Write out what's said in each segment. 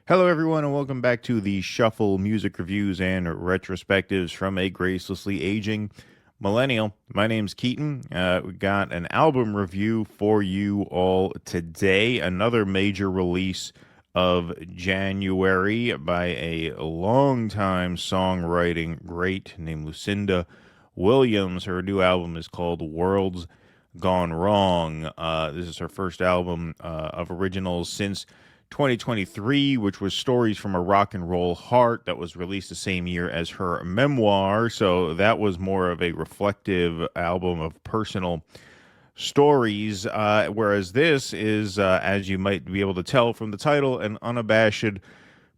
Hello, everyone, and welcome back to the Shuffle Music Reviews and Retrospectives from a Gracelessly Aging Millennial. My name's Keaton. We got an album review for you all today. Another major release of January by a longtime songwriting great named Lucinda Williams. Her new album is called Worlds Gone Wrong. This is her first album of originals since 2023, which was Stories from a Rock and Roll Heart, that was released the same year as her memoir. So that was more of a reflective album of personal stories, whereas this is, as you might be able to tell from the title, an unabashed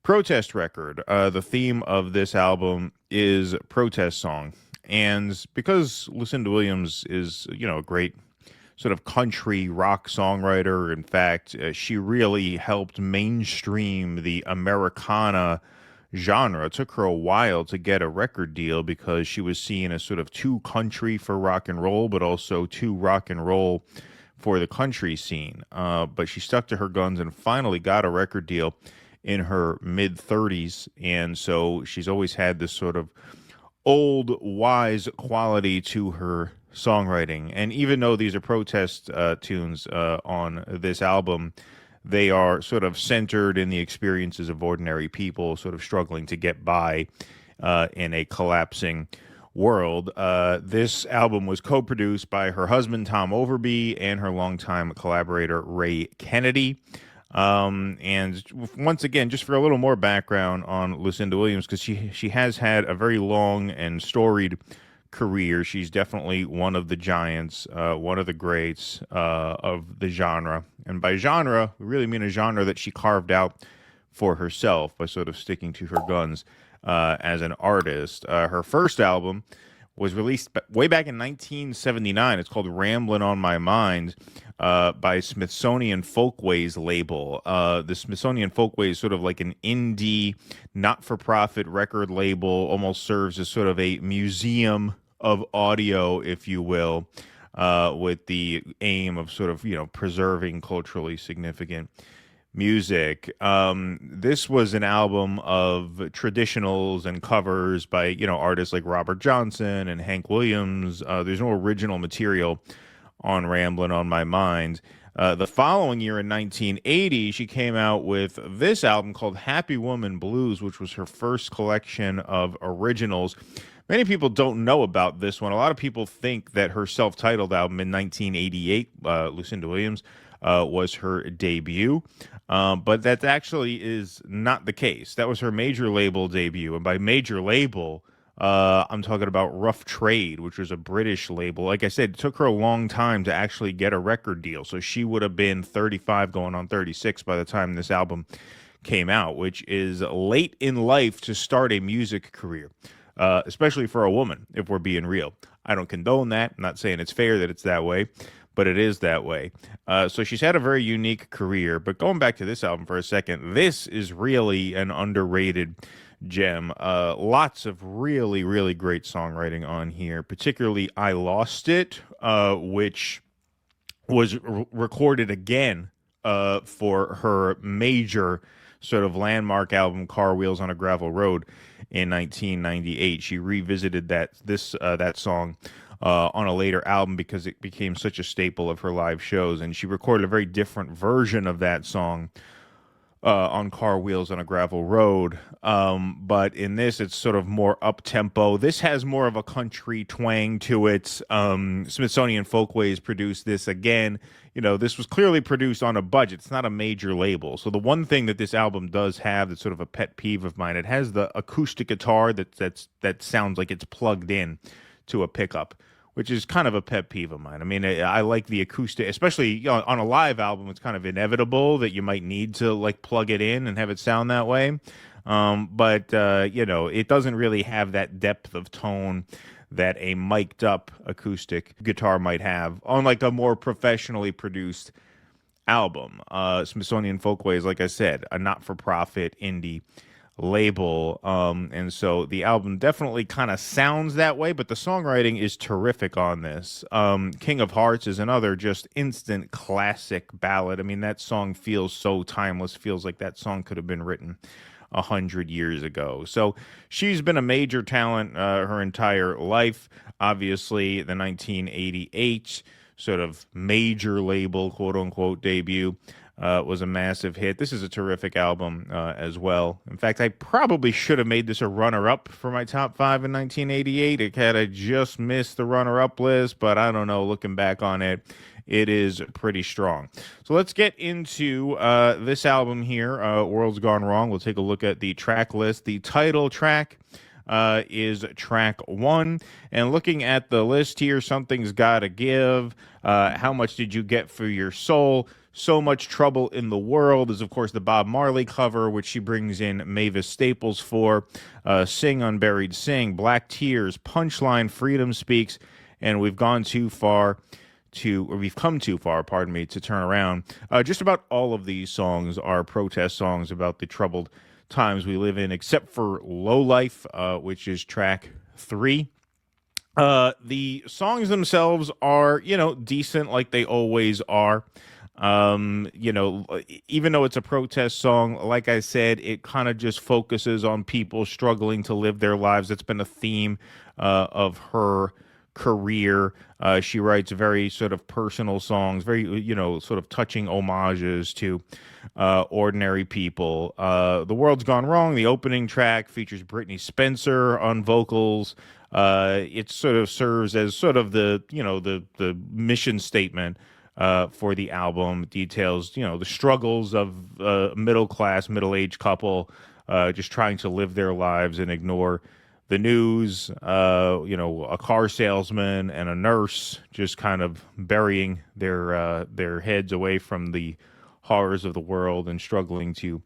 protest record. The theme of this album is protest song. And because Lucinda Williams is, a great sort of country rock songwriter. In fact, she really helped mainstream the Americana genre. It took her a while to get a record deal because she was seen as sort of too country for rock and roll, but also too rock and roll for the country scene. But she stuck to her guns and finally got a record deal in her mid 30s. And so she's always had this sort of old, wise quality to her songwriting. And even though these are protest tunes on this album, they are sort of centered in the experiences of ordinary people sort of struggling to get by in a collapsing world. This album was co-produced by her husband, Tom Overby, and her longtime collaborator, Ray Kennedy. And once again, just for a little more background on Lucinda Williams, because she has had a very long and storied career. She's definitely one of the giants, one of the greats of the genre. And by genre, we really mean a genre that she carved out for herself by sort of sticking to her guns as an artist. Her first album was released way back in 1979. It's called Ramblin' on My Mind by Smithsonian Folkways label. The Smithsonian Folkways is sort of like an indie, not-for-profit record label, almost serves as sort of a museum of audio, if you will, with the aim of sort of, preserving culturally significant music. This was an album of traditionals and covers by, artists like Robert Johnson and Hank Williams. There's no original material on Ramblin' on My Mind. The following year in 1980, she came out with this album called Happy Woman Blues, which was her first collection of originals. Many people don't know about this one. A lot of people think that her self-titled album in 1988, Lucinda Williams, was her debut. But that actually is not the case. That was her major label debut. And by major label, I'm talking about Rough Trade, which was a British label. Like I said, it took her a long time to actually get a record deal. So she would have been 35 going on 36 by the time this album came out, which is late in life to start a music career, especially for a woman, if we're being real. I don't condone that. I'm not saying it's fair that it's that way, but it is that way. So she's had a very unique career. But going back to this album for a second, this is really an underrated gem. Lots of really, really great songwriting on here, particularly I Lost It, which was recorded again for her major sort of landmark album, Car Wheels on a Gravel Road, in 1998. She revisited that song on a later album because it became such a staple of her live shows, and she recorded a very different version of that song on Car Wheels on a Gravel Road. But in this, it's sort of more up-tempo. This has more of a country twang to it. Smithsonian Folkways produced this again. This was clearly produced on a budget. It's not a major label. So the one thing that this album does have that's sort of a pet peeve of mine, it has the acoustic guitar that sounds like it's plugged in to a pickup, which is kind of a pet peeve of mine. I mean, I like the acoustic, especially on a live album. It's kind of inevitable that you might need to like plug it in and have it sound that way. But it doesn't really have that depth of tone that a mic'd up acoustic guitar might have on like a more professionally produced album. Smithsonian Folkways, like I said, a not-for-profit indie label. And so the album definitely kind of sounds that way, but the songwriting is terrific on this. King of Hearts is another just instant classic ballad. I mean, that song feels so timeless, feels like that song could have been written 100 years ago. So she's been a major talent her entire life. Obviously, the 1988 sort of major label, quote unquote, debut was a massive hit. This is a terrific album as well. In fact, I probably should have made this a runner-up for my top five in 1988. It had I just missed the runner-up list, but I don't know. Looking back on it, it is pretty strong. So let's get into this album here, World's Gone Wrong. We'll take a look at the track list. The title track is track one. And looking at the list here, Something's Gotta Give, How Much Did You Get for Your Soul, So Much Trouble in the World is, of course, the Bob Marley cover, which she brings in Mavis Staples for. Sing Unburied Sing, Black Tears, Punchline, Freedom Speaks, and We've Gone Too Far or we've come too far, pardon me, to turn around. Just about all of these songs are protest songs about the troubled times we live in, except for Low Life, which is track three. The songs themselves are, decent like they always are. Even though it's a protest song, like I said, it kind of just focuses on people struggling to live their lives. It's been a theme of her career. She writes very sort of personal songs, very, sort of touching homages to ordinary people. The World's Gone Wrong, the opening track, features Brittany Spencer on vocals. It sort of serves as sort of the mission statement for the album. Details, the struggles of a middle-aged couple just trying to live their lives and ignore the news, a car salesman and a nurse just kind of burying their heads away from the horrors of the world and struggling to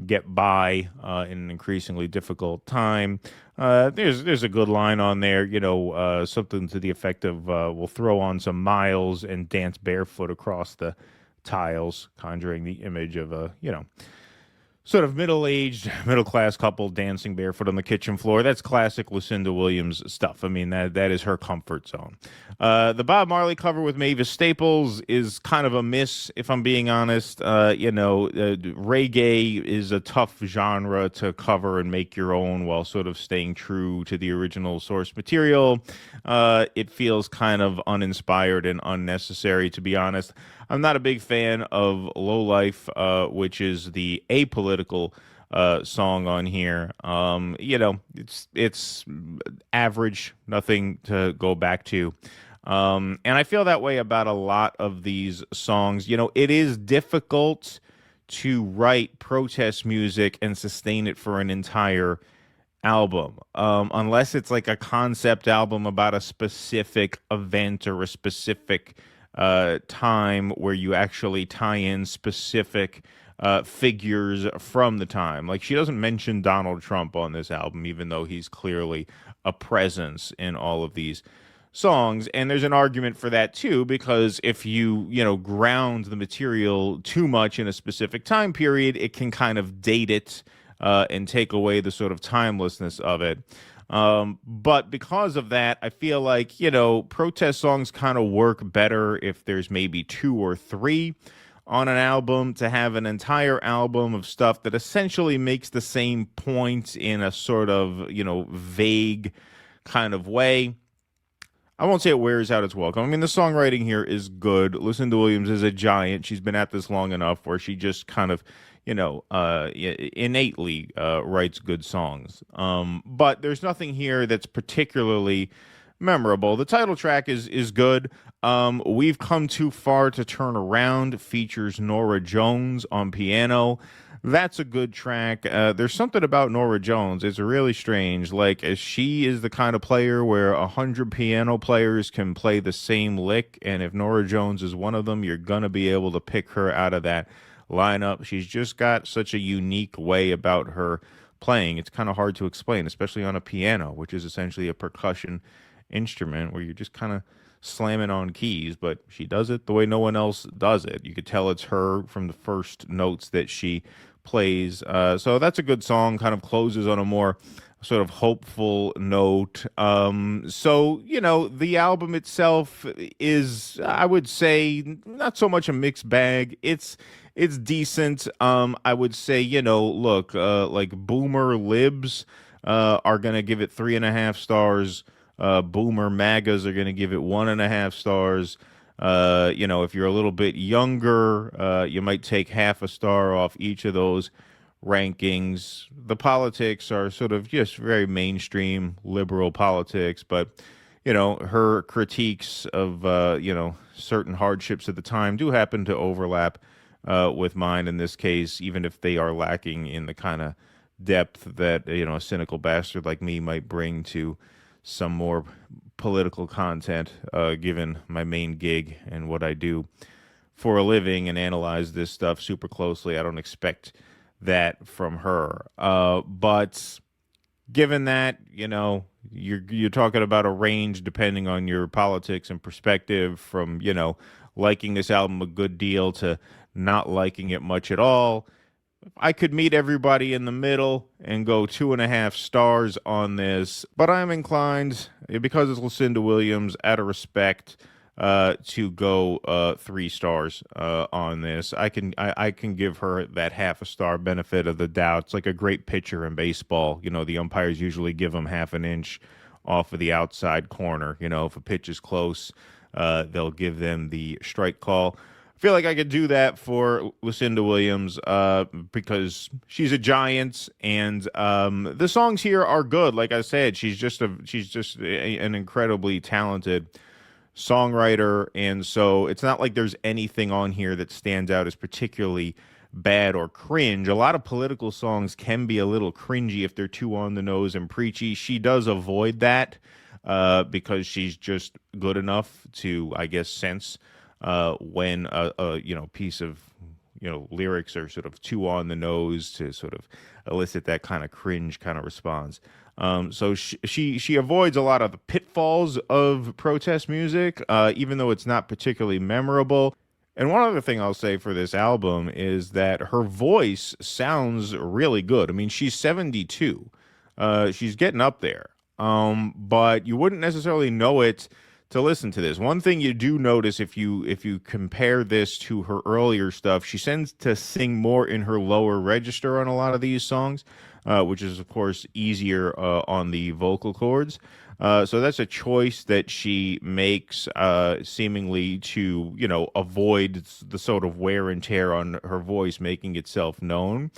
get by in an increasingly difficult time. There's a good line on there, something to the effect of we'll throw on some miles and dance barefoot across the tiles, conjuring the image of a, sort of middle-aged, middle-class couple dancing barefoot on the kitchen floor. That's classic Lucinda Williams stuff. I mean, that is her comfort zone. The Bob Marley cover with Mavis Staples is kind of a miss, if I'm being honest. Reggae is a tough genre to cover and make your own while sort of staying true to the original source material. It feels kind of uninspired and unnecessary, to be honest. I'm not a big fan of Low Life, which is the apolitical song on here. It's average, nothing to go back to. And I feel that way about a lot of these songs. It is difficult to write protest music and sustain it for an entire album, unless it's like a concept album about a specific event or a specific time where you actually tie in specific figures from the time. Like, she doesn't mention Donald Trump on this album, even though he's clearly a presence in all of these songs. And there's an argument for that too, because if you ground the material too much in a specific time period, it can kind of date it and take away the sort of timelessness of it. But because of that, I feel like, protest songs kind of work better if there's maybe two or three on an album. To have an entire album of stuff that essentially makes the same point in a sort of, vague kind of way, I won't say it wears out its welcome. I mean, the songwriting here is good. Lucinda Williams is a giant. She's been at this long enough where she just kind of, innately writes good songs. But there's nothing here that's particularly memorable. The title track is good. We've Come Too Far to Turn Around features Norah Jones on piano. That's a good track. There's something about Norah Jones. It's really strange. Like, as she is the kind of player where 100 piano players can play the same lick, and if Norah Jones is one of them, you're gonna be able to pick her out of that lineup. She's just got such a unique way about her playing. It's kind of hard to explain, especially on a piano, which is essentially a percussion instrument where you're just kind of slamming on keys, but she does it the way no one else does it. You could tell it's her from the first notes that she plays. So that's a good song, kind of closes on a more sort of hopeful note. So, the album itself is, I would say, not so much a mixed bag. It's decent. I would say, look, like Boomer Libs are gonna give it 3.5 stars. Boomer Magas are gonna give it 1.5 stars. If you're a little bit younger, you might take half a star off each of those rankings. The politics are sort of just very mainstream liberal politics, but her critiques of certain hardships at the time do happen to overlap with mine in this case, even if they are lacking in the kind of depth that a cynical bastard like me might bring to some more political content, given my main gig and what I do for a living and analyze this stuff super closely. I don't expect that from her. But given that, you're talking about a range depending on your politics and perspective from, liking this album a good deal to not liking it much at all. I could meet everybody in the middle and go 2.5 stars on this, but I'm inclined, because it's Lucinda Williams, out of respect, to go 3 stars on this. I can give her that half a star benefit of the doubt. It's like a great pitcher in baseball. The umpires usually give them half an inch off of the outside corner. If a pitch is close, they'll give them the strike call. I feel like I could do that for Lucinda Williams because she's a giant, and the songs here are good. Like I said, she's just an incredibly talented songwriter, and so it's not like there's anything on here that stands out as particularly bad or cringe. A lot of political songs can be a little cringy if they're too on the nose and preachy. She does avoid that because she's just good enough to, I guess, sense when a piece of lyrics are sort of too on the nose to sort of elicit that kind of cringe kind of response. So she avoids a lot of the pitfalls of protest music, even though it's not particularly memorable. And one other thing I'll say for this album is that her voice sounds really good. I mean, she's 72. She's getting up there. But you wouldn't necessarily know it to listen to this. One thing you do notice if you compare this to her earlier stuff, she tends to sing more in her lower register on a lot of these songs, which is of course easier on the vocal cords. So that's a choice that she makes, seemingly to avoid the sort of wear and tear on her voice making itself known,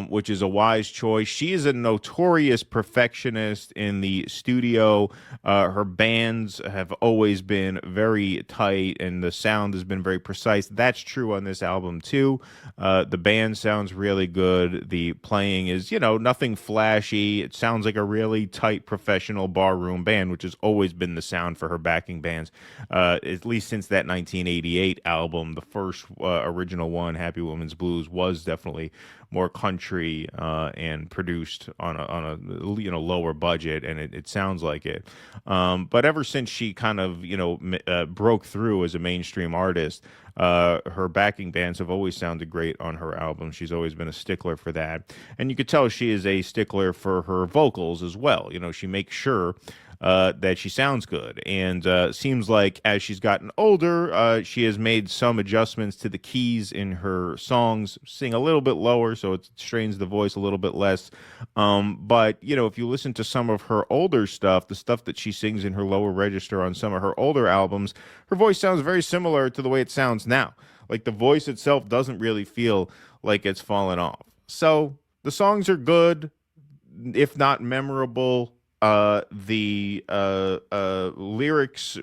which is a wise choice. She is a notorious perfectionist in the studio. Her bands have always been very tight, and the sound has been very precise. That's true on this album too. The band sounds really good. The playing is nothing flashy. It sounds like a really tight professional barroom band, which has always been the sound for her backing bands, at least since that 1988 album. The first original one, Happy Woman's Blues, was definitely more country and produced on a lower budget, and it sounds like it. But ever since she kind of broke through as a mainstream artist, her backing bands have always sounded great on her album. She's always been a stickler for that, and you could tell she is a stickler for her vocals as well. She makes sure that she sounds good, and seems like as she's gotten older, she has made some adjustments to the keys in her songs, sing a little bit lower so it strains the voice a little bit less. But if you listen to some of her older stuff, the stuff that she sings in her lower register on some of her older albums, her voice sounds very similar to the way it sounds now. Like the voice itself doesn't really feel like it's fallen off. So the songs are good, if not memorable. The lyrics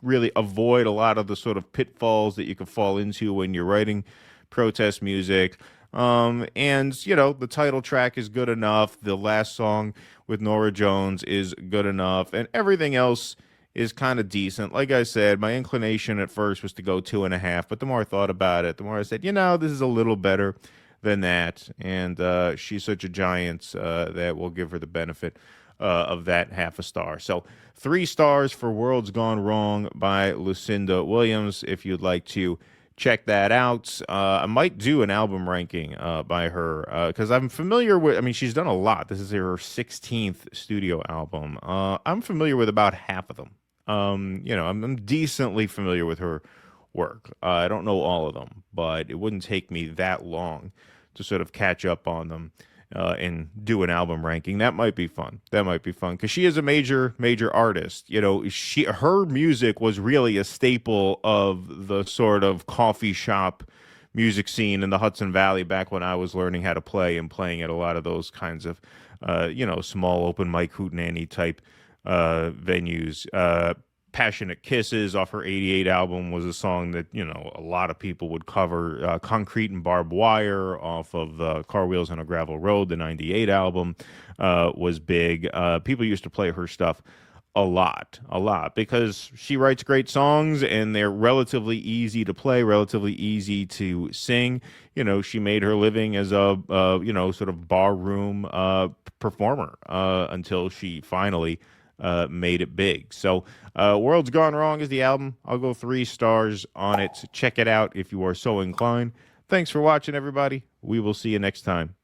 really avoid a lot of the sort of pitfalls that you could fall into when you're writing protest music. And the title track is good enough. The last song with Norah Jones is good enough, and everything else is kind of decent. Like I said, my inclination at first was to go 2.5, but the more I thought about it, the more I said, this is a little better than that. And she's such a giant that we'll give her the benefit of that half a star. So 3 stars for World's Gone Wrong by Lucinda Williams. If you'd like to check that out. I might do an album ranking by her because I'm familiar with. I mean, she's done a lot. This is her 16th studio album. I'm familiar with about half of them. I'm decently familiar with her work. I don't know all of them, but it wouldn't take me that long to sort of catch up on them and do an album ranking. That might be fun. That might be fun because she is a major artist. Her music was really a staple of the sort of coffee shop music scene in the Hudson Valley back when I was learning how to play and playing at a lot of those kinds of, small open mic hootenanny type venues. Passionate Kisses off her 88 album was a song that, a lot of people would cover. Concrete and Barbed Wire off of the Car Wheels on a Gravel Road, the 98 album, was big. People used to play her stuff a lot, because she writes great songs and they're relatively easy to play, relatively easy to sing. She made her living as a, sort of barroom performer until she finally made it big. So, World's Gone Wrong is the album. I'll go 3 stars on it. Check it out if you are so inclined. Thanks for watching, everybody. We will see you next time.